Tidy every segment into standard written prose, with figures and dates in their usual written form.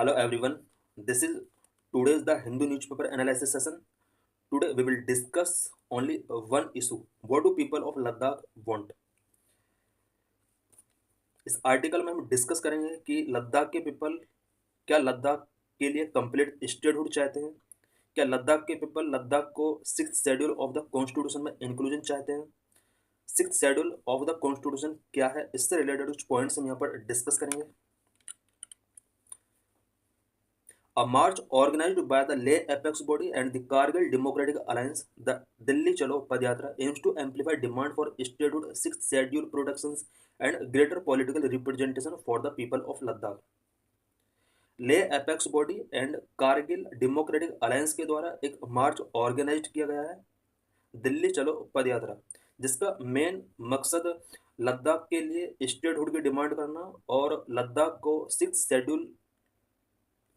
Hello everyone. This is today's the Hindu newspaper analysis session. Today we will discuss only one issue. What do people of Ladakh want? इस article में हम discuss करेंगे कि लद्दाख के people क्या लद्दाख के लिए कंप्लीट स्टेटहुड चाहते हैं, क्या लद्दाख के पीपल लद्दाख को six schedule of the constitution में इंक्लूजन चाहते हैं। Six schedule of the constitution क्या है, इससे रिलेटेड कुछ पॉइंट्स हम यहाँ पर डिस्कस करेंगे। A march organized by the Leh Apex Body and the Kargil Democratic Alliance, the Delhi Chalo Padyatra, aims to amplify demand for statehood, sixth schedule protections, and greater political representation for the people of Ladakh. ले apex body and Kargil democratic alliance के द्वारा एक मार्च organise किया गया है, दिल्ली चलो पदयात्रा, जिसका main मकसद लद्दाख के लिए स्टेटहुड की डिमांड करना और लद्दाख को सिक्स शेड्यूल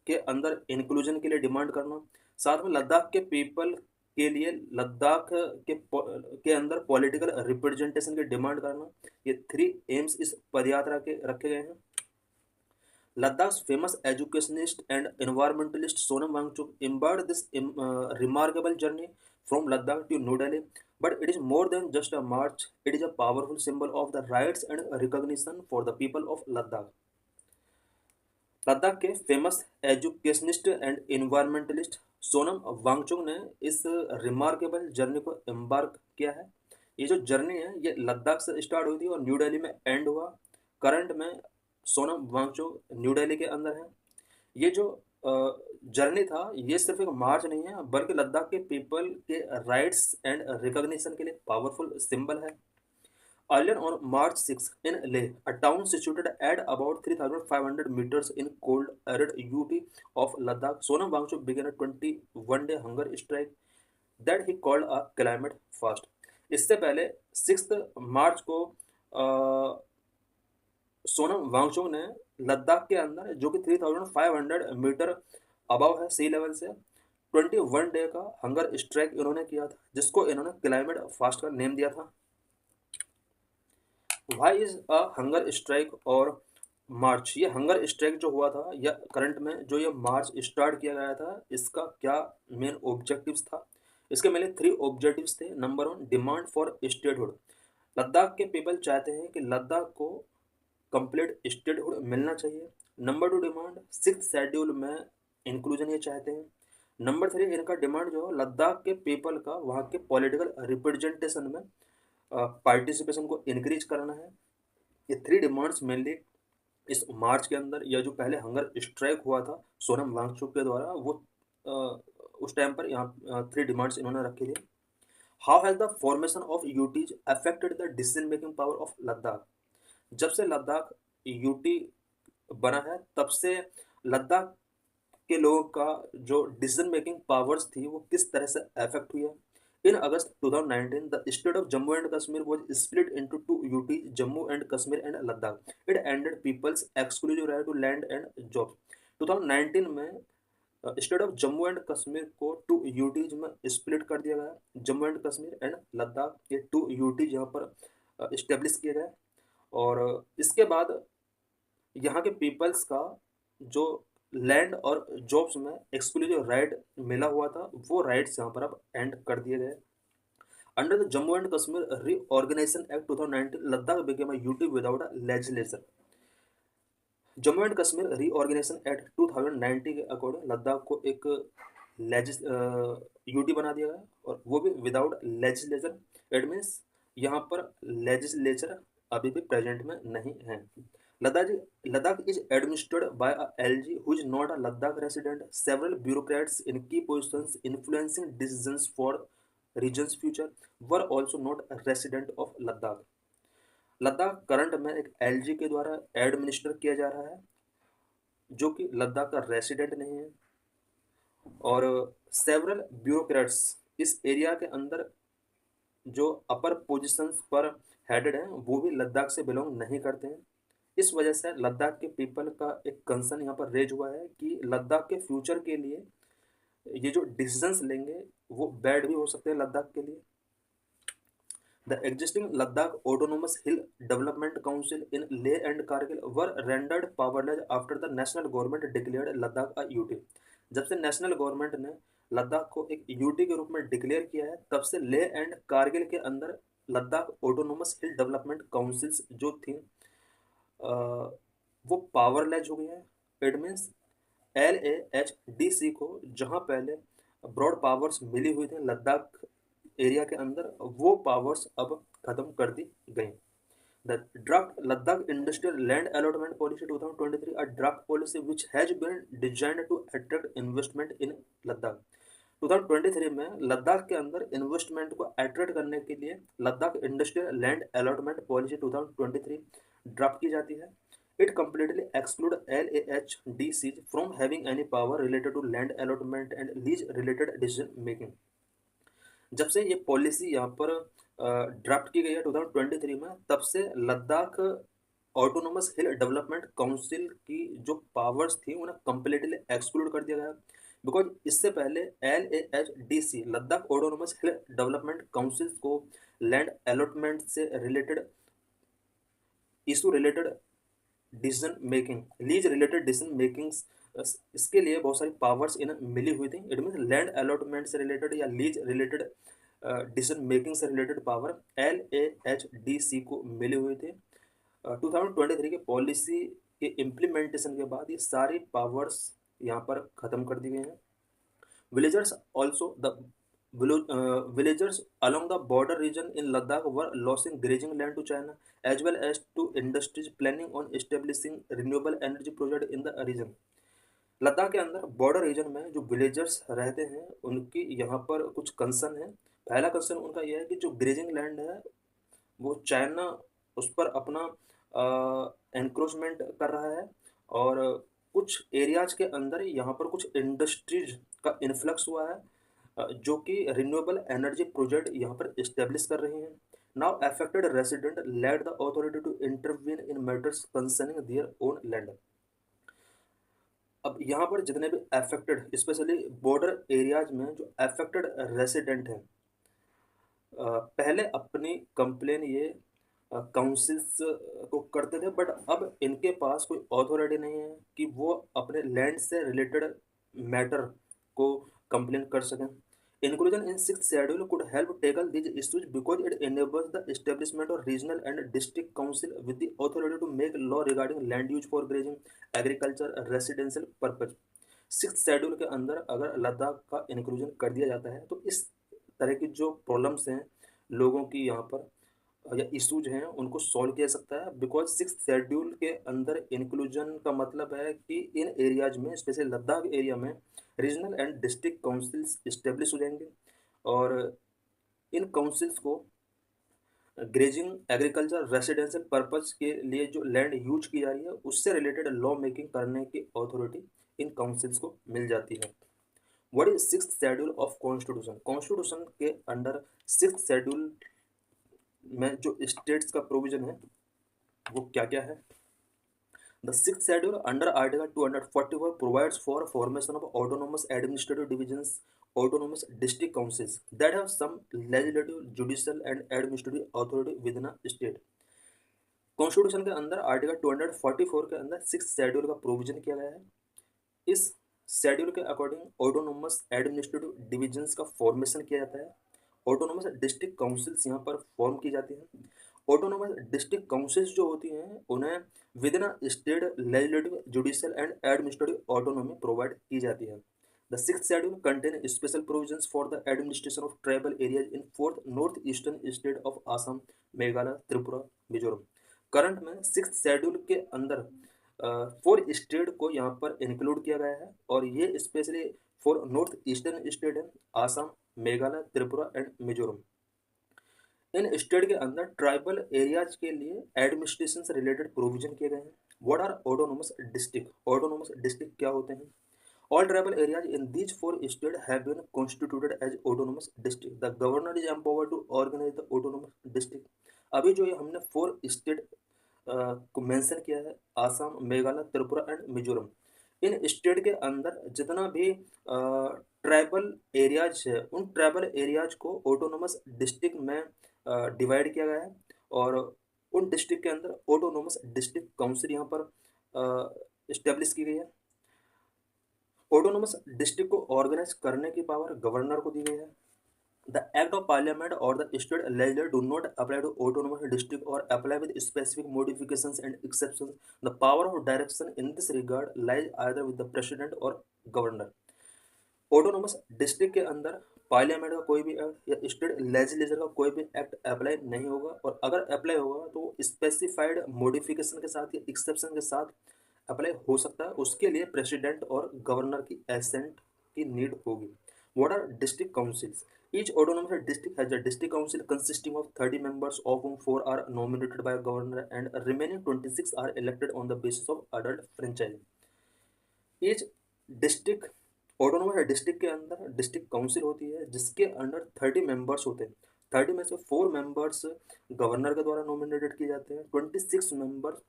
के अंदर इंक्लूजन के लिए डिमांड करना, साथ में लद्दाख के पीपल के लिए लद्दाख के अंदर पॉलिटिकल रिप्रेजेंटेशन की डिमांड करना। ये थ्री एम्स इस पदयात्रा के रखे गए हैं। Ladakh's famous educationist and environmentalist Sonam Wangchuk embarked this remarkable journey from Ladakh to New Delhi. But it is more than just a march, it is a powerful symbol of the rights and recognition for the people of Ladakh. Ladakh के famous educationist and environmentalist Sonam Wangchuk ने इस remarkable journey को embark किया है। ये जो journey है ये लद्दाख से स्टार्ट हुई थी और न्यू दिल्ली में एंड हुआ। करंट में सोनम वांगचुक न्यू दिल्ली के अंदर है। ये जो जर्नी था ये सिर्फ एक मार्च नहीं है बल्कि लद्दाख के पीपल के राइट्स एंड रिकॉग्निशन के लिए पावरफुल सिंबल है। Earlier on March 6 in Leh, a town situated at about 3,500 meters in cold arid UT of Ladakh, Sonam Wangchuk began a 21-day hunger strike that he called a climate fast. इससे पहले 6 मार्च को सोनम वांगचुक ने लद्दाख के अंदर जो कि 3,500 metre above है सी level से 21 डे का हंगर स्ट्राइक इन्होंने किया था, जिसको इन्होंने क्लाइमेट फास्ट का नेम दिया था। Why is a hunger strike और मार्च, ये हंगर स्ट्राइक जो हुआ था या करंट में जो ये मार्च स्टार्ट किया गया था इसका क्या मेन ऑब्जेक्टिव्स था। इसके मेरे थ्री ऑब्जेक्टिव्स थे। Number one, demand for statehood. Ladakh के पीपल चाहते हैं कि लद्दाख को कंप्लीट स्टेटहुड मिलना चाहिए। Number two, demand six schedule में इंक्लूजन ये चाहते हैं। नंबर थ्री, इनका डिमांड जो है लद्दाख के पीपल का वहाँ के पॉलिटिकल रिप्रेजेंटेशन में पार्टिसिपेशन को इंक्रीज करना है। ये थ्री डिमांड्स मेनली इस मार्च के अंदर या जो पहले हंगर स्ट्राइक हुआ था सोनम वांगचुक के द्वारा वो उस टाइम पर यहाँ थ्री डिमांड्स इन्होंने रखी थी। How has the formation of UTs affected the decision making power of Ladakh. जब से लद्दाख यूटी बना है तब से लद्दाख के लोगों का जो डिसीजन मेकिंग पावर्स थी वो किस तरह से अफेक्ट हुई है। In August 2019, the state of Jammu and Kashmir was split into two UTs, Jammu and Kashmir and Ladakh. It ended people's exclusive right to land and jobs. 2019 में state of Jammu and Kashmir को to UTs में split कर दिया गया। Jammu and Kashmir and Ladakh ये to UTs यहाँ पर establish किए गए और इसके बाद यहाँ के पीपल्स का जो लैंड और जॉब्स में एक्सक्लूसिव राइट मिला हुआ था वो राइट्स यहाँ पर अब एंड कर दिए गए। Under the Jammu and Kashmir reorganisation act 2019, Ladakh became a UT without a legislature. Jammu and Kashmir reorganisation act 2019 के अकॉर्डिंग लद्दाख को एक यूटी बना दिया गया और वो भी विदाउट लेजिस्लेचर। इट मीन्स यहाँ पर लेजिस्लेचर अभी भी प्रेजेंट में नहीं है। Ladakh is administered by a LG who is not a Ladakh resident. Several bureaucrats in key positions influencing decisions for region's future were also not a resident of Ladakh. Ladakh current में एक LG के द्वारा administer किया जा रहा है जो कि लद्दाख का रेसिडेंट नहीं है और सेवरल ब्यूरोक्रेट्स इस एरिया के अंदर जो अपर पोजीशंस पर हेडेड हैं वो भी लद्दाख से बिलोंग नहीं करते हैं। इस वजह से लद्दाख के पीपल का एक कंसर्न यहाँ पर रेज हुआ है कि लद्दाख के फ्यूचर के लिए ये जो डिसीजंस लेंगे वो बैड भी हो सकते हैं लद्दाख के लिए। The existing Ladakh Autonomous Hill Development Council in Leh and Kargil were rendered powerless after the national government declared Ladakh a UT. जब से नेशनल गवर्नमेंट ने लद्दाख को एक यूटी के रूप में डिक्लेयर किया है, तब से ले एंड कारगिल के अंदर लद्दाख ऑटोनोमस हिल डेवलपमेंट काउंसिल्स जो थी वो पावरलेस हो गई हैं। इट मीन्स LAHDC को जहाँ पहले ब्रॉड पावर्स मिली हुई थी लद्दाख एरिया के अंदर, वो पावर्स अब खत्म कर दी गई। The draft Ladakh industrial land allotment policy 2023 a draft policy which has been designed to attract investment in Ladakh. 2023 में लद्दाख के अंदर इन्वेस्टमेंट को अट्रैक्ट करने के लिए Ladakh industrial land allotment policy 2023 draft की जाती है। It completely exclude LAHDCs from having any power related to land allotment and lease related decision making। जब से ये पॉलिसी यहाँ पर ड्राफ्ट की गई है 2023 में, तब से लद्दाख ऑटोनोमस हिल डेवलपमेंट काउंसिल की जो पावर्स थी उन्हें कम्प्लीटली एक्सक्लूड कर दिया गया। बिकॉज इससे पहले LAHDC लद्दाख ऑटोनोमस हिल डेवलपमेंट काउंसिल को लैंड अलॉटमेंट से related issue related decision making, lease related decision making, इसके लिए बहुत सारी पावर्स इन्हें मिली हुई थी। इट मीन लैंड अलॉटमेंट से रिलेटेड या लीज रिलेटेड डिसीजन मेकिंग से रिलेटेड पावर LAHDC को मिली हुई थी। 2023 के पॉलिसी के इम्प्लीमेंटेशन के बाद ये सारी पावर्स यहाँ पर ख़त्म कर दी गई हैं। Villagers also the villagers along the border region in Ladakh were losing grazing land to China as well as to industries planning on establishing renewable energy project in the region। Ladakh के अंदर border reason में जो villagers रहते हैं उनकी यहाँ पर कुछ कंसर्न है। पहला कंसर्न उनका यह है कि जो ग्रेजिंग लैंड है वो चाइना उस पर अपना एनक्रोचमेंट कर रहा है और कुछ एरियाज के अंदर यहाँ पर कुछ इंडस्ट्रीज का इन्फ्लक्स हुआ है जो कि रिन्यूएबल एनर्जी प्रोजेक्ट यहाँ पर इस्टेब्लिश कर रही हैं। Now affected resident led the authority to intervene in matters concerning their own land. अब यहाँ पर जितने भी अफेक्टेड स्पेशली बॉर्डर एरियाज में जो अफेक्टेड रेसिडेंट हैं पहले अपनी कंप्लेन ये काउंसिल्स को करते थे, बट अब इनके पास कोई अथॉरिटी नहीं है कि वो अपने लैंड से रिलेटेड मैटर को कंप्लेन कर सकें। Inclusion in sixth schedule could help tackle these issues because it enables the establishment of regional and district council with the authority to make law regarding land use for grazing, agriculture, residential purpose। Six schedule के अंदर अगर लद्दाख का inclusion कर दिया जाता है तो इस तरह की जो प्रॉब्लम्स हैं लोगों की यहाँ पर या इशूज हैं उनको सॉल्व किया जा सकता है। बिकॉज सिक्स शेड्यूल के अंदर इंक्लूजन का मतलब है कि इन एरियाज में स्पेशली लद्दाख एरिया में regional and district councils establish हो जाएंगे और इन काउंसिल्स को ग्रेजिंग, एग्रीकल्चर, रेसिडेंशियल पर्पस के लिए जो लैंड यूज की जा रही है उससे रिलेटेड लॉ मेकिंग करने की अथॉरिटी इन काउंसिल्स को मिल जाती है। What is sixth schedule of constitution? Constitution के अंडर सिक्स्थ शेड्यूल में जो स्टेट्स का प्रोविजन है वो क्या क्या है? The sixth schedule under Article 244 provides for formation of autonomous administrative divisions, autonomous district councils that have some legislative, judicial and administrative authority within a state। Constitution के अंदर आर्टिकल 244 के अंदर सिक्स शेड्यूल का प्रोविजन किया गया है। इस schedule के अकॉर्डिंग ऑटोनोमस एडमिनिस्ट्रेटिव डिविजन्स का फॉर्मेशन किया जाता है। ऑटोनोमस डिस्ट्रिक्ट काउंसिल्स यहाँ पर फॉर्म की जाती हैं। ऑटोनोमस डिस्ट्रिक्ट काउंसिल्स जो होती हैं उन्हें with in state legislative, judicial and administrative autonomy provide की जाती है। The sixth schedule contain special provisions for the administration of tribal areas in fourth north eastern state of Assam, Meghalaya, Tripura, Mizoram. Current में sixth schedule के अंदर 4 स्टेट को यहाँ पर include किया गया है और ये specially for north eastern state है आसाम, मेघालय, त्रिपुरा एंड मिजोरम। इन स्टेट के अंदर ट्राइबल एरियाज के लिए एडमिनिस्ट्रेशन से रिलेटेड प्रोविजन किए गए हैं। What are autonomous district? Autonomous district क्या होते हैं? All tribal areas in these 4 state have been constituted as autonomous district. The governor is empowered to organise the autonomous district. अभी जो ये हमने 4 स्टेट को मेंशन किया है आसाम, मेघालय, त्रिपुरा एंड मिजोरम, इन स्टेट के अंदर जितना भी ट्राइबल एरियाज है उन ट्राइबल एरियाज को ऑटोनोमस डिस्ट्रिक्ट में डिवाइड किया गया है और उन डिस्ट्रिक्ट के अंदर ऑटोनोमस डिस्ट्रिक्ट काउंसिल यहाँ पर इस्टेब्लिश की गई है। ऑटोनोमस डिस्ट्रिक्ट को ऑर्गेनाइज करने की पावर गवर्नर को दी गई है। The act of parliament or the state legislature do not apply to autonomous district or apply with specific modifications and exceptions. The power of direction in this regard lies either with the president or governor. Autonomous district के अंदर parliament का कोई भी act या state legislature का कोई भी act apply नहीं होगा और अगर अप्लाई होगा तो स्पेसिफाइड मॉडिफिकेशन के साथ या एक्सेप्शन के साथ अप्लाई हो सकता है। उसके लिए प्रेसिडेंट और गवर्नर की एसेंट की नीड होगी। What are district councils? Each autonomous district has a district council consisting of 30 members, of whom 4 are nominated by a governor and remaining 26 are elected on the basis of adult franchise. Each district autonomous district के अंदर district council होती है जिसके under 30 members होते हैं। 30 में से 4 members governor के द्वारा नॉमिनेटेड किए जाते हैं, 26 मेंबर्स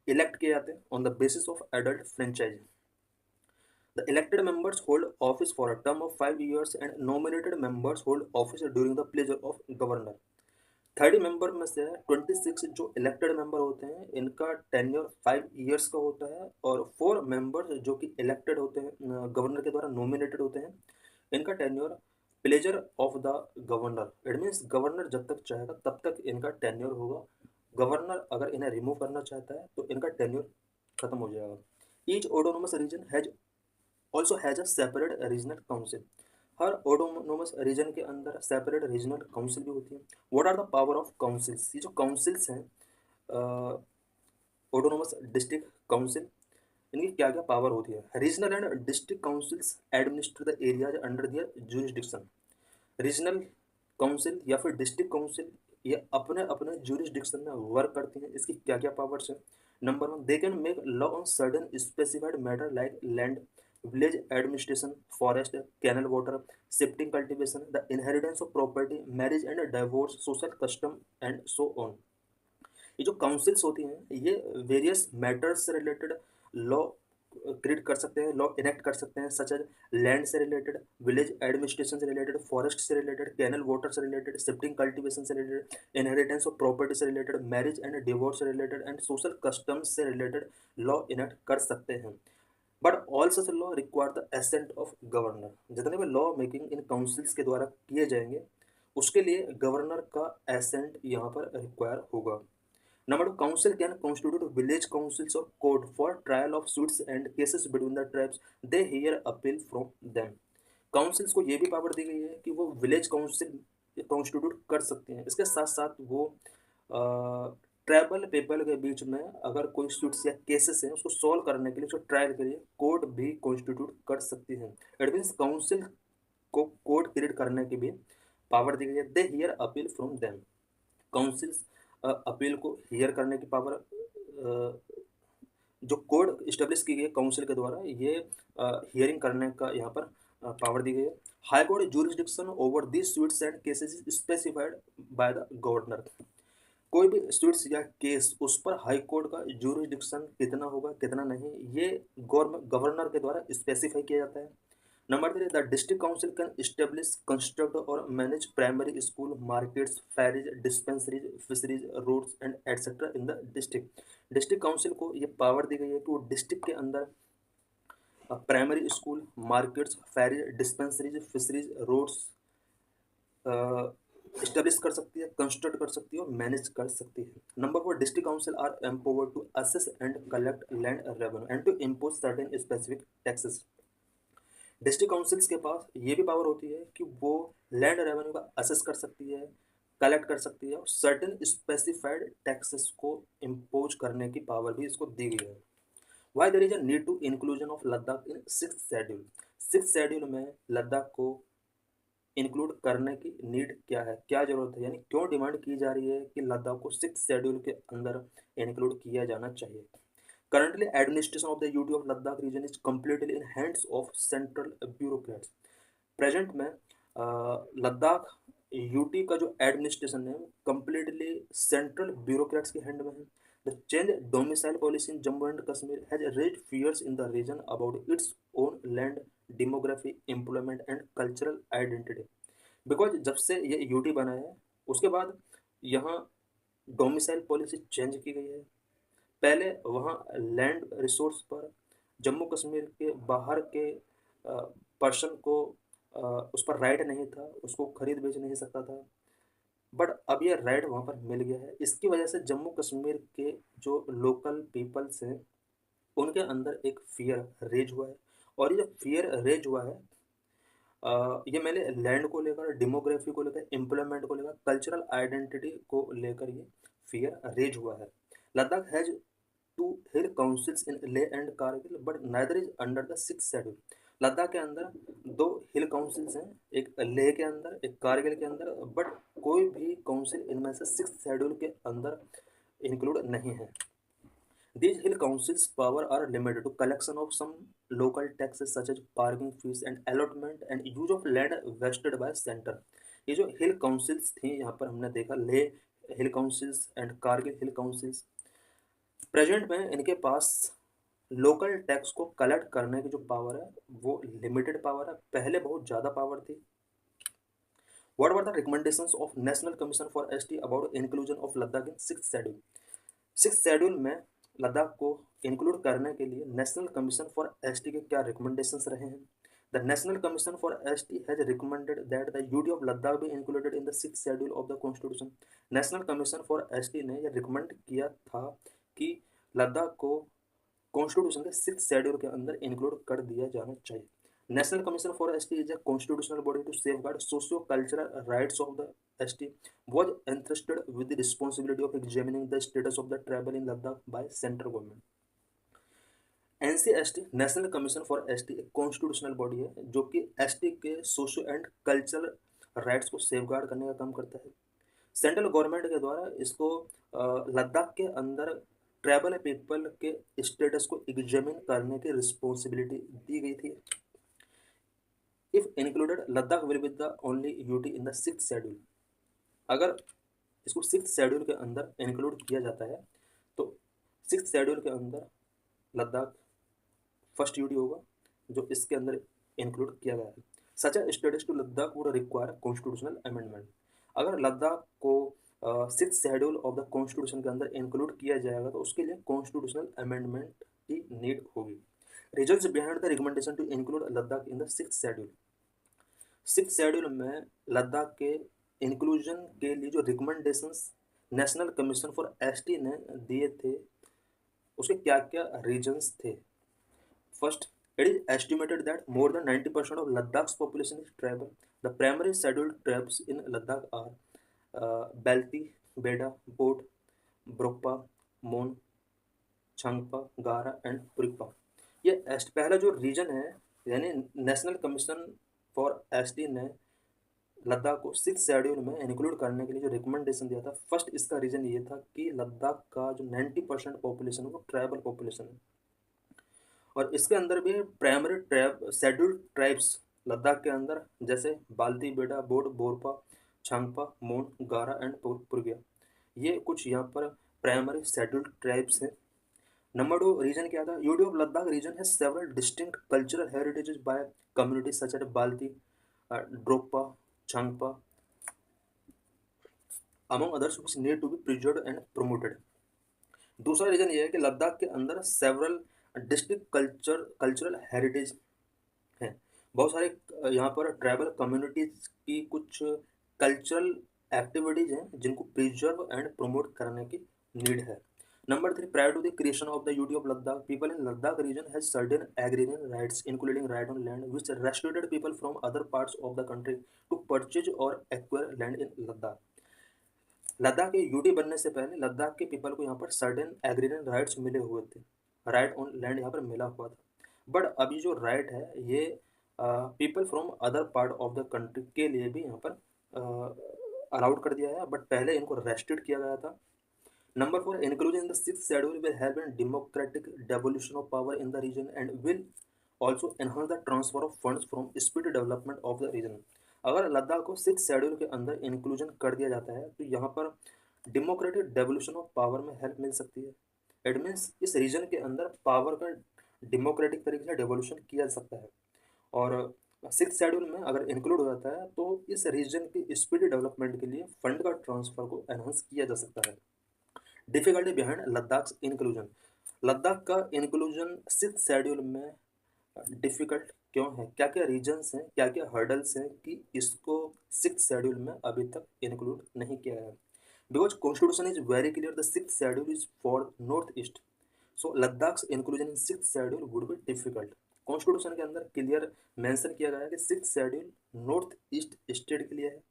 इलेक्ट किए जाते हैं on the basis of adult franchise. The elected members hold office for a term of 5 years and nominated members hold office during the pleasure of governor. 30 member में से 26 जो इलेक्टेड मेंबर होते हैं इनका tenure 5 years का होता है और 4 मेंबर जो कि इलेक्टेड होते हैं गवर्नर के द्वारा नॉमिनेटेड होते हैं इनका tenure pleasure of the governor. It means governor जब तक चाहेगा तब तक इनका टेन्योर होगा। गवर्नर अगर इन्हें रिमूव करना चाहता है तो इनका टेन्योर खत्म हो जाएगा। Each autonomous region has also has a separate regional council. हर ऑटोनोमस रीजन के अंदर सेपरेट रीजनल काउंसिल भी होती है। What are the power of councils? ये जो काउंसिल्स हैं ऑटोनोमस डिस्ट्रिक्ट काउंसिल, इनकी क्या क्या पावर होती है? Regional and district councils administer the areas under their jurisdiction. Regional council या फिर डिस्ट्रिक्ट काउंसिल ये अपने अपने ज्यूरिसडिक्शन में वर्क करती हैं। इसकी क्या क्या पावर्स हैं? Number 1, they can make law on certain specified matter like land, village administration, forest, canal water, shifting cultivation, the inheritance of property, marriage and divorce, social custom and so on. ये जो councils होती हैं ये various matters से related law create कर सकते हैं, law enact कर सकते हैं, सच एज लैंड से रिलेटेड, विलेज एडमिनिस्ट्रेशन से रिलेटेड, फॉरेस्ट से रिलेटेड, कैनल वाटर से रिलेटेड, शिफ्टिंग कल्टीवेशन से रिलेटेड, इनहेरिटेंस ऑफ प्रॉपर्टी से रिलेटेड, मैरिज एंड डिवोर्स से रिलेटेड एंड सोशल कस्टम्स से रिलेटेड लॉ इनेक्ट कर सकते हैं। But all such law require the ascent of governor. जितने भी लॉ मेकिंग इन काउंसिल्स के द्वारा किए जाएंगे उसके लिए गवर्नर का एसेंट यहाँ पर रिक्वायर होगा। Number 2, council can constitute village councils और court for trial of suits and cases between the tribes, they hear appeal from them. Councils को ये भी पावर दी गई है कि वो विलेज काउंसिल कॉन्स्टिट्यूट कर सकते हैं। इसके साथ साथ वो ट्राइबल पीपल के बीच में अगर कोई सूट्स या केसेस हैं उसको सॉल्व करने के लिए, उसको ट्रायल के लिए कोर्ट भी कॉन्स्टिट्यूट कर सकती है। इट मीन्स काउंसिल को कोर्ट क्रिएट करने की भी पावर दी गई है। दे hear appeal from them. Councils appeal को हियर करने की पावर जो कोड इस्टेब्लिश की गई है काउंसिल के द्वारा ये हियरिंग करने का यहाँ पर पावर दी गई है। High court jurisdiction over this suits and cases specified by the governor. कोई भी सूट्स या केस उस पर हाई कोर्ट का ज्यूरिसडिक्शन कितना होगा कितना नहीं ये गवर्नर के द्वारा स्पेसिफाई किया जाता है। Number 3, the district council can establish, construct और manage primary school, markets, ferries, dispensaries, fisheries, roads and etcetera in the district. District council को ये पावर दी गई है कि वो डिस्ट्रिक्ट के अंदर primary school, markets, ferries, dispensaries, fisheries, roads establish कर सकती है, कंस्ट्रक्ट कर सकती है और मैनेज कर सकती है। Number 4, district council are empowered to assess and collect land revenue and to impose certain specific taxes. District councils के पास ये भी पावर होती है कि वो लैंड रेवेन्यू का असेस कर सकती है, कलेक्ट कर सकती है और सर्टेन स्पेसिफाइड टैक्सेस को इम्पोज करने की पावर भी इसको दी गई है। Why there is a need to inclusion of Ladakh in 6th schedule? 6th schedule में लद्दाख को इंक्लूड करने की नीड क्या है, क्या जरूरत है, यानी क्यों डिमांड की जा रही है कि लद्दाख को 6th शेड्यूल के अंदर इंक्लूड किया जाना चाहिए? Currently, administration of the UT of Ladakh region is completely in hands of central bureaucrats. Present में लद्दाख यूटी का जो एडमिनिस्ट्रेशन है कम्प्लीटली सेंट्रल ब्यूरोक्रेट्स के हैंड में है। The change domicile policy in Jammu and Kashmir has raised fears in the region about its own land, demography, employment and cultural identity. Because जब से ये यूटी बना है उसके बाद यहाँ डोमिसाइल पॉलिसी चेंज की गई है। पहले वहाँ लैंड रिसोर्स पर जम्मू कश्मीर के बाहर के पर्सन को उस पर राइट नहीं था, उसको खरीद बेच नहीं सकता था। बट अब ये राइट वहाँ पर मिल गया है। इसकी वजह से जम्मू कश्मीर के जो लोकल पीपल्स हैं उनके अंदर एक फियर रेज हुआ है। और ये फियर रेज हुआ है ये मैंने लैंड को लेकर, डेमोग्राफी को लेकर, एम्प्लॉयमेंट को लेकर, कल्चरल आइडेंटिटी को लेकर ये फियर रेज हुआ है। Ladakh has two hill councils in Leh and Kargil but neither is under the six schedule. Ladakh के अंदर दो हिल काउंसिल्स हैं, एक लेह के अंदर, एक कारगिल के अंदर, बट कोई भी काउंसिल इनमें से सिक्स शेड्यूल के अंदर इंक्लूड नहीं है। These hill councils' power are limited to collection of some local taxes such as parking fees and allotment and use of land vested by center। ये जो हिल काउंसिल्स थी यहाँ पर हमने देखा Leh hill councils and Kargil hill councils, present में इनके पास लोकल टैक्स को कलेक्ट करने की जो पावर है वो लिमिटेड पावर है। पहले बहुत ज़्यादा पावर थी। What were the recommendations of National Commission for ST about inclusion of Ladakh in sixth schedule? Six schedule में लद्दाख को इंक्लूड करने के लिए नेशनल कमीशन फॉर एसटी के क्या रिकमेंडेशंस रहे हैं? The national commission for ST has recommended that the UT of Ladakh be included in the six schedule of the constitution. National commission for ST ने यह रिकमेंड किया था कि लद्दाख को कॉन्स्टिट्यूशन के सिक्स शेड्यूल के अंदर इंक्लूड कर दिया जाना चाहिए। National Commission for ST is a constitutional body to safeguard socio-cultural rights of the ST, was entrusted with the responsibility of examining the status of the tribal in Ladakh by central government। NCST national commission for ST एक constitutional body है जो कि ST के socio and cultural rights को safeguard करने का काम करता है। सेंट्रल गवर्नमेंट के द्वारा इसको लद्दाख के अंदर ट्राइबल पीपल के स्टेटस को एग्जामिन करने की रिस्पॉन्सिबिलिटी दी गई थी। If included Ladakh will be the only UT in the six schedule. अगर इसको सिक्स शेड्यूल के अंदर इंक्लूड किया जाता है तो सिक्स शेड्यूल के अंदर लद्दाख फर्स्ट यूटी होगा जो इसके अंदर इंक्लूड किया गया है। Such a status to Ladakh would require constitutional amendment. अगर लद्दाख को six schedule of the constitution के अंदर इंक्लूड किया जाएगा तो उसके लिए कॉन्स्टिट्यूशनल अमेंडमेंट की नीड होगी। Reasons behind the recommendation to include Ladakh in the six schedule. Six schedule में लद्दाख के इंक्लूजन के लिए जो recommendations national commission for ST ने दिए थे उसके क्या क्या रीजन्स थे? First, it is estimated that more than 90% of Ladakh's population is tribal. The primary scheduled tribes in Ladakh are Balti, Beda, Bod, Brokpa, Mon, Changpa, Gara and Purikpa। ये पहला जो रीजन है यानी नेशनल कमीशन फॉर एसटी ने लद्दाख को six schedule में include करने के लिए जो रिकमेंडेशन दिया था, फर्स्ट इसका रीजन ये था कि लद्दाख का जो 90% पॉपुलेशन है वो ट्राइबल पॉपुलेशन है और इसके अंदर भी primary tribe scheduled tribes Ladakh के अंदर जैसे बाल्ती, बेडा, बोड, बोरपा, छांगपा, मोन, गारा एंड पुरगिया, ये कुछ यहाँ पर प्राइमरी शेड्यूल्ड ट्राइब्स हैं। नंबर 2 रीजन क्या था? यूटी ऑफ लद्दाख रीजन है several distinct cultural heritages by communities such as Balti, Dropa, Changpa among others which need to be preserved and promoted. दूसरा रीजन ये है कि लद्दाख के अंदर सेवरल डिस्ट्रिक्ट कल्चरल हेरिटेज हैं। बहुत सारे यहाँ पर ट्राइबल कम्युनिटीज की कुछ कल्चरल एक्टिविटीज हैं जिनको प्रिजर्व एंड प्रमोट करने की नीड है। Number 3, prior to the creation of the UT of Ladakh people in Ladakh region has certain agrarian rights including right on land which restricted people from other parts of the country to purchase और acquire land in Ladakh. Ladakh के UT बनने से पहले लद्दाख के people को यहाँ पर certain agrarian rights मिले हुए थे, राइट ऑन लैंड यहाँ पर मिला हुआ था। बट अभी जो राइट है ये people from other part of the country के लिए भी यहाँ पर अलाउड कर दिया है, बट पहले इनको रेस्ट्रिक्ट किया गया था। Number 4, inclusion in the six schedule will help in democratic devolution of power in the region and will also enhance the transfer of funds from speed development of the region. अगर लद्दाख को six schedule के अंदर inclusion कर दिया जाता है तो यहाँ पर डेमोक्रेटिक डेवोल्यूशन ऑफ पावर में हेल्प मिल सकती है। इट मीन्स इस रीजन के अंदर पावर का डेमोक्रेटिक तरीके से डेवोल्यूशन किया जा सकता है और सिक्स शेड्यूल में अगर इंक्लूड हो जाता है तो इस रीजन की स्पीडी डेवलपमेंट के लिए फंड का ट्रांसफर को एनहांस किया जा सकता है। Difficulty behind Ladakh inclusion, Ladakh का इंक्लूजन सिक्स शेड्यूल में डिफिकल्ट क्यों है, क्या क्या रीजन्स हैं, क्या क्या हर्डल्स हैं कि इसको सिक्स शेड्यूल में अभी तक इंक्लूड नहीं किया है। Because constitution is very clear, the six schedule is for north east, so Ladakh inclusion in six schedule would be difficult. Constitution के अंदर क्लियर मेंशन किया गया है कि six schedule north east state के लिए है,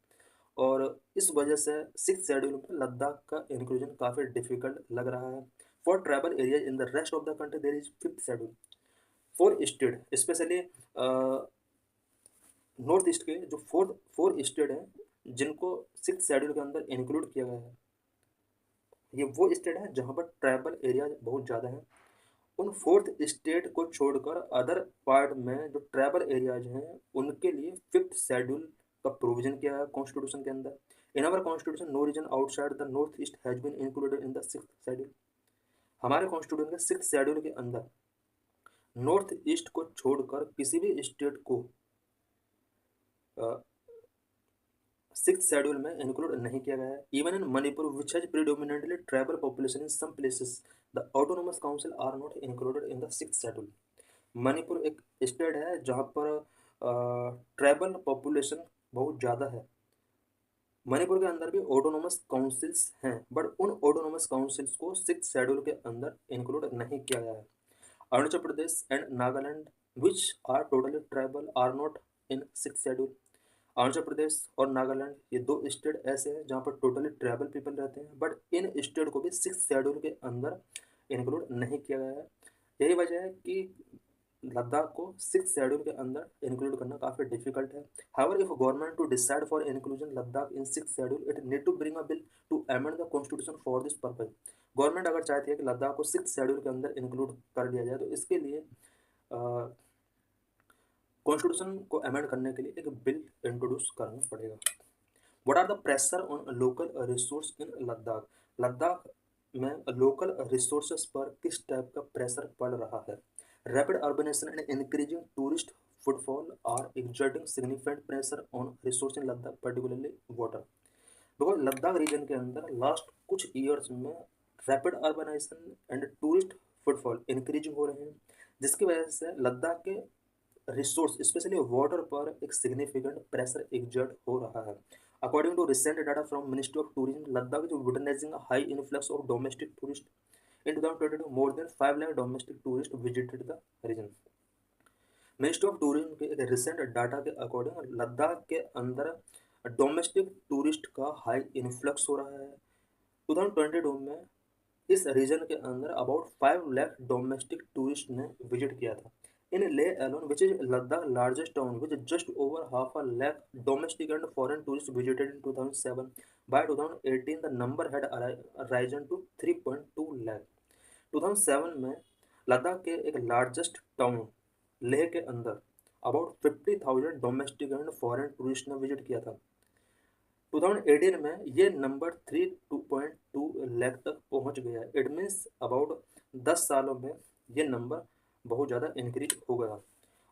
और इस वजह से सिक्स शेड्यूल में लद्दाख का इंक्लूजन काफ़ी डिफिकल्ट लग रहा है। For tribal area in the rest of the country there is fifth schedule. Four state specially north east के जो फोर स्टेट हैं जिनको सिक्स शेड्यूल के अंदर इंक्लूड किया गया है, ये वो स्टेट है जहाँ पर ट्राइबल एरिया बहुत ज़्यादा है। उन फोर्थ स्टेट को छोड़कर अदर पार्ट में जो ट्राइबल एरियाज हैं उनके लिए फिफ्थ शेड्यूल का प्रोविजन किया है कॉन्स्टिट्यूशन के अंदर। In our constitution no region outside the north east has been included in the six schedule. हमारे कॉन्स्टिट्यूशन के सिक्स शेड्यूल के अंदर नॉर्थ ईस्ट को छोड़कर किसी भी स्टेट को सिक्स शेड्यूल में इंक्लूड नहीं किया गया है। Even in Manipur which has predominantly tribal population in some places the autonomous council are not included in the six schedule. Manipur एक स्टेट है जहाँ पर ट्राइबल पॉपुलेशन बहुत ज़्यादा है। मणिपुर के अंदर भी ऑटोनोमस काउंसिल्स हैं, बट उन ऑटोनोमस काउंसिल्स को सिक्स शेड्यूल के अंदर इंक्लूड नहीं किया गया है। Arunachal Pradesh and Nagaland which are totally tribal are not in six schedule. Arunachal Pradesh और नागालैंड ये दो स्टेट ऐसे हैं जहाँ पर टोटली ट्राइबल पीपल रहते हैं, बट इन स्टेट को भी सिक्स शेड्यूल के अंदर इंक्लूड नहीं किया गया है। यही वजह है कि लद्दाख को सिक्स शेड्यूल के अंदर इंक्लूड करना काफ़ी डिफिकल्ट है। However if government to decide for inclusion Ladakh in six schedule it need to bring a bill to amend the constitution for this purpose. Government अगर चाहती है कि लद्दाख को सिक्स शेड्यूल के अंदर इंक्लूड कर दिया जाए तो इसके लिए कॉन्स्टिट्यूशन को अमेंड करने के लिए एक बिल इंट्रोड्यूस करना पड़ेगा। What are the pressure on local resource in Ladakh, Ladakh में लोकल रिसोर्सेज पर किस टाइप का प्रेशर पड़ रहा है। Rapid urbanisation and increasing tourist footfall are exerting significant pressure on resource in Ladakh, particularly water. Because Ladakh region के अंदर लास्ट कुछ ईयर्स में rapid urbanisation and tourist footfall increasing हो रहे हैं, जिसकी वजह से लद्दाख के रिसोर्स स्पेशली वाटर पर एक सिग्निफिकेंट प्रेशर एग्जर्ट हो रहा है। According to recent data from ministry of tourism, Ladakh is witnessing a high influx of domestic tourist. In 2022, more than 5 lakh domestic tourists visited the region. Ministry of tourism के एक recent data के according Ladakh के अंदर domestic tourist का high influx हो रहा है। 2022 में इस रीजन के अंदर अबाउट 5 लाख डोमेस्टिक टूरिस्ट ने विजिट किया था। इन ले alone, which is Ladakh largest town, with just over half a lakh domestic and foreign tourists visited in 2007. By 2018, the number had risen to 3.2 lakh. 2007 में लद्दाख के एक लार्जेस्ट टाउन लेह के अंदर about 50,000 domestic and foreign tourist ने visit किया था। 2018 में ये नंबर 3.2 लाख तक पहुंच गया। इट मीन्स अबाउट 10 सालों में ये नंबर बहुत ज़्यादा इंक्रीज हो गया।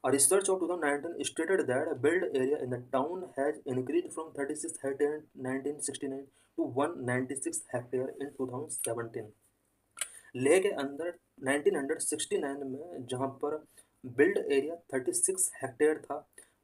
A research of 2019 stated that built area in the town has increased from 36 hectare in 1969 to 196 hectare in 2017। Leh के अंदर 1969 में जहाँ पर बिल्ड एरिया 36 हेक्टेयर था,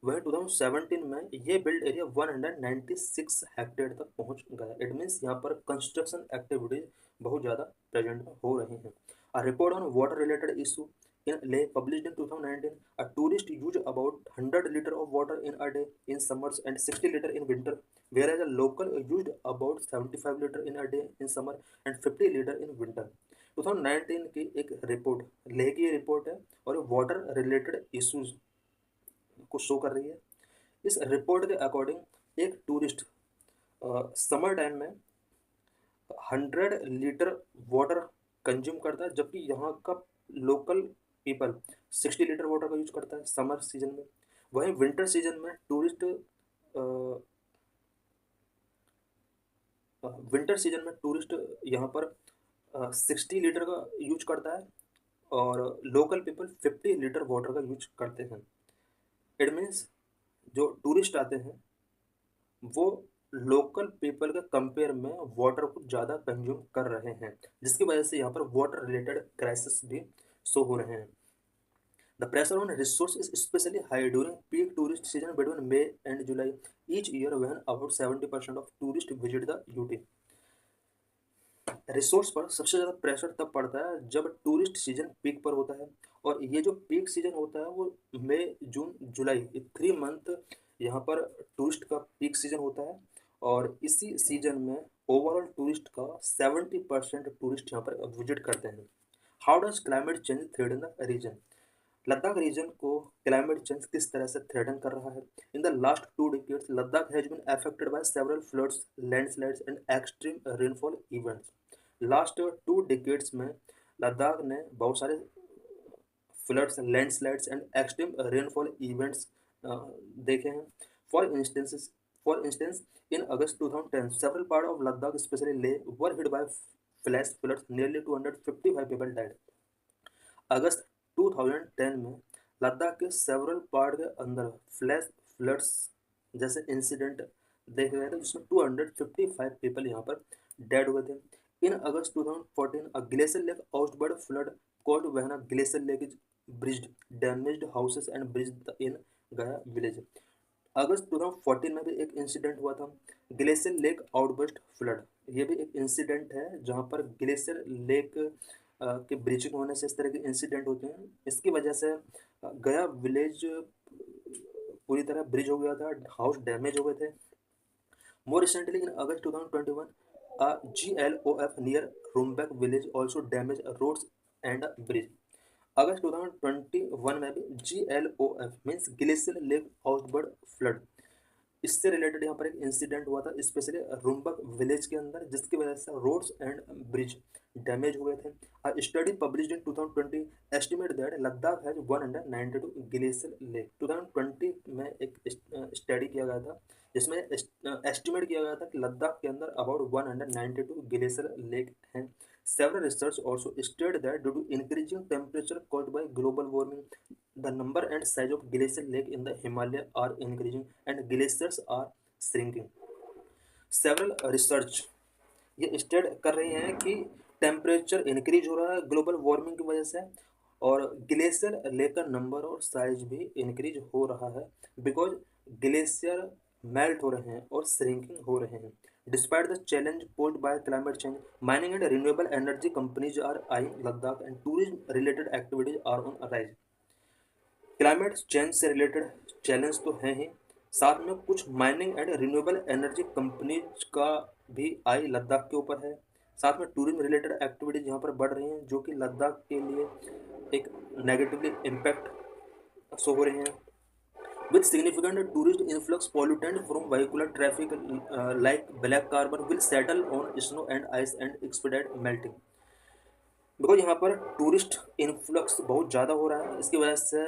वह 2017 में ये बिल्ड एरिया 196 हेक्टेयर तक पहुँच गया। इट मीन्स यहाँ पर कंस्ट्रक्शन एक्टिविटीज बहुत ज़्यादा प्रेजेंट हो रही हैं। A report on water related issue in Leh published in 2019, a tourist use about 100 liters of water in a day in summers and 60 liters in winter, whereas a local used about 75 liters in a day in summer and 50 liters in winter। 2019 की एक report, Leh की report है और water related issues को show कर रही है। इस रिपोर्ट के अकॉर्डिंग एक टूरिस्ट समर टाइम में 100 लीटर वाटर कंज्यूम करता है, जबकि यहाँ का लोकल पीपल 60 लीटर वाटर का यूज करता है समर सीजन में। वहीं विंटर सीजन में टूरिस्ट यहाँ पर 60 लीटर का यूज करता है और लोकल पीपल 50 लीटर वाटर का यूज करते हैं। इट मीन्स जो टूरिस्ट आते हैं वो लोकल पीपल के कंपेयर में वाटर को ज़्यादा कंज्यूम कर रहे हैं, जिसकी वजह से यहाँ पर वाटर रिलेटेड क्राइसिस भी शो हो रहे हैं। The pressure on resource is specially high during peak tourist season between may and July each year when about 70% of tourist visit the UT. Resource पर सबसे ज़्यादा प्रेशर तब पड़ता है जब टूरिस्ट सीजन पीक पर होता है, और ये जो पीक सीजन होता है वो मई जून जुलाई, ये 3 मंथ यहाँ पर टूरिस्ट का पीक सीजन होता है, और इसी सीजन में ओवरऑल टूरिस्ट का 70% टूरिस्ट यहाँ पर विजिट करते हैं। How does climate change threaten the region? Ladakh region को क्लाइमेट चेंज किस तरह से थ्रेटन कर रहा है? In the last 2 decades Ladakh has been affected by several floods, landslides and extreme rainfall events. Last 2 decades में लद्दाख ने बहुत सारे floods, landslides and extreme rainfall events देखे हैं। For instance in August 2010 several part of Ladakh, especially Leh, were hit by flash floods. Nearly 255 people died. अगस्त 2010 में लद्दाख के several part के अंदर फ्लैश फ्लड्स जैसे इंसिडेंट देखे गए थे, जिसमें 255 पीपल यहाँ पर डेड हुए थे। इन अगस्त 2014 a glacial lake outburst flood caused when a glacial lake is breached, damaged houses and breached in गया विलेज। अगस्त 2014 में भी एक इंसिडेंट हुआ था, ग्लेशियर लेक आउटबर्स्ट फ्लड। ये भी एक इंसिडेंट है जहाँ पर ग्लेशियर लेक के ब्रीचिंग होने से इस तरह के इंसिडेंट होते हैं। इसकी वजह से गया विलेज पूरी तरह ब्रिज हो गया था, हाउस डैमेज हो गए थे। More recently in August 2021 a GLOF near Rumbek village also damaged roads and a bridge. अगस्त 2021 में भी GLOF means glacier lake outburst flood, इससे रिलेटेड यहाँ पर एक इंसिडेंट हुआ था, स्पेशली रुम्बक विलेज के अंदर, जिसकी वजह से रोड्स एंड ब्रिज डैमेज हुए थे। अ study published in 2020 estimate that Ladakh has 192 glacier lake. 2020 में एक स्टडी किया गया था जिसमें एस्टिमेट किया गया था कि लद्दाख के अंदर अबाउट 192 ग्लेशियर लेक हैं। Several research also stated that due to increasing temperature caused by global warming, the number and size of glacier lake in the Himalaya are increasing and glaciers are shrinking. Several research ये state कर रही हैं कि temperature increase हो रहा है global warming की वजह से, और ग्लेशियर लेक का नंबर और साइज भी इंक्रीज हो रहा है, बिकॉज ग्लेशियर मेल्ट हो रहे हैं और श्रिंकिंग हो रहे हैं। Despite the challenge posed by climate change, mining and renewable energy companies are eyeing Ladakh and tourism-related activities are on a rise. Climate change से रिलेटेड चैलेंज तो हैं ही, साथ में कुछ mining and renewable energy companies का भी आई लद्दाख के ऊपर है। साथ में टूरिज्म रिलेटेड एक्टिविटीज़ यहाँ पर बढ़ रही हैं, जो कि लद्दाख के लिए एक नेगेटिवली इम्पैक्ट शो हो रही हैं। With significant tourist influx, pollutant from vehicular traffic like black carbon will settle on snow and ice and expedite melting. Because यहाँ पर टूरिस्ट इन्फ्लक्स बहुत ज़्यादा हो रहा है, इसकी वजह से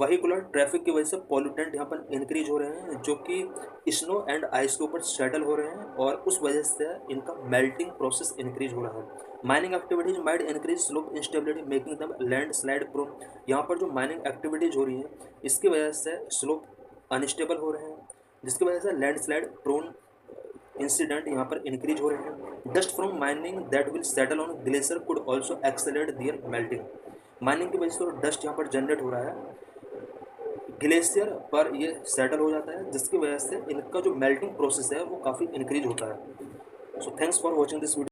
वहीकुलर ट्रैफिक की वजह से पॉल्यूटेंट यहाँ पर इंक्रीज हो रहे हैं, जो कि स्नो एंड आइस के ऊपर सेटल हो रहे हैं, और उस वजह से इनका मेल्टिंग प्रोसेस इंक्रीज हो रहा है। Mining activities might increase slope instability making them landslide prone. यहाँ पर जो माइनिंग एक्टिविटीज हो रही हैं इसकी वजह से स्लोप अनस्टेबल हो रहे हैं, जिसकी वजह से लैंड स्लाइड प्रोन इंसिडेंट यहाँ पर इंक्रीज हो रहे हैं। Dust from mining that will settle on glacier could also accelerate their melting. Mining की वजह से डस्ट यहाँ पर जनरेट हो रहा है, ग्लेशियर पर ये सेटल हो जाता है, जिसकी वजह से इनका जो मेल्टिंग प्रोसेस है वो काफ़ी इंक्रीज होता है। So thanks for watching this video.